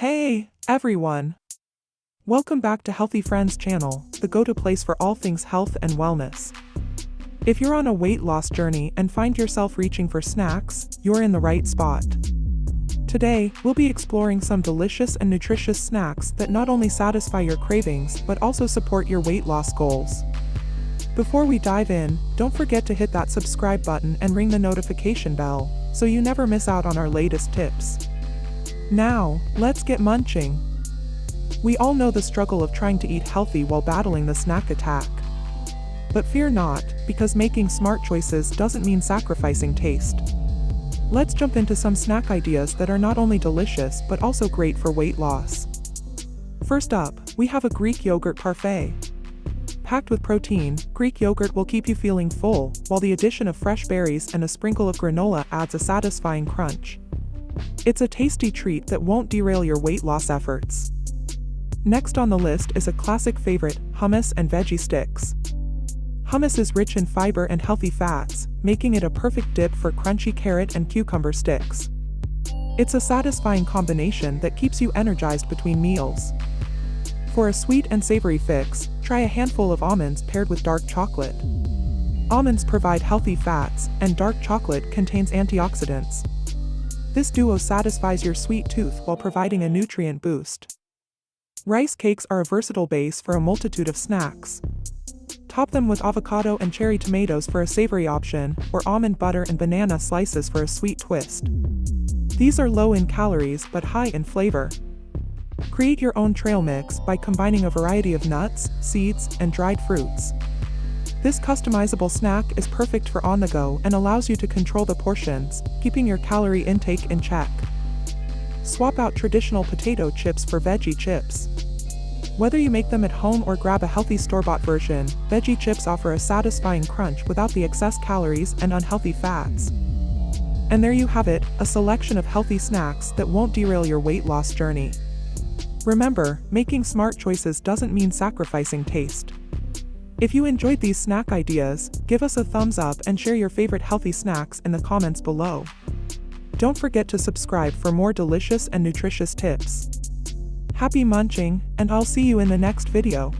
Hey, everyone! Welcome back to Healthy Friends channel, the go-to place for all things health and wellness. If you're on a weight loss journey and find yourself reaching for snacks, you're in the right spot. Today, we'll be exploring some delicious and nutritious snacks that not only satisfy your cravings but also support your weight loss goals. Before we dive in, don't forget to hit that subscribe button and ring the notification bell, so you never miss out on our latest tips. Now, let's get munching. We all know the struggle of trying to eat healthy while battling the snack attack. But fear not, because making smart choices doesn't mean sacrificing taste. Let's jump into some snack ideas that are not only delicious but also great for weight loss. First up, we have a Greek yogurt parfait. Packed with protein, Greek yogurt will keep you feeling full, while the addition of fresh berries and a sprinkle of granola adds a satisfying crunch. It's a tasty treat that won't derail your weight loss efforts. Next on the list is a classic favorite, hummus and veggie sticks. Hummus is rich in fiber and healthy fats, making it a perfect dip for crunchy carrot and cucumber sticks. It's a satisfying combination that keeps you energized between meals. For a sweet and savory fix, try a handful of almonds paired with dark chocolate. Almonds provide healthy fats, and dark chocolate contains antioxidants. This duo satisfies your sweet tooth while providing a nutrient boost. Rice cakes are a versatile base for a multitude of snacks. Top them with avocado and cherry tomatoes for a savory option, or almond butter and banana slices for a sweet twist. These are low in calories but high in flavor. Create your own trail mix by combining a variety of nuts, seeds, and dried fruits. This customizable snack is perfect for on the go and allows you to control the portions, keeping your calorie intake in check. Swap out traditional potato chips for veggie chips. Whether you make them at home or grab a healthy store-bought version, veggie chips offer a satisfying crunch without the excess calories and unhealthy fats. And there you have it, a selection of healthy snacks that won't derail your weight loss journey. Remember, making smart choices doesn't mean sacrificing taste. If you enjoyed these snack ideas, give us a thumbs up and share your favorite healthy snacks in the comments below. Don't forget to subscribe for more delicious and nutritious tips. Happy munching, and I'll see you in the next video.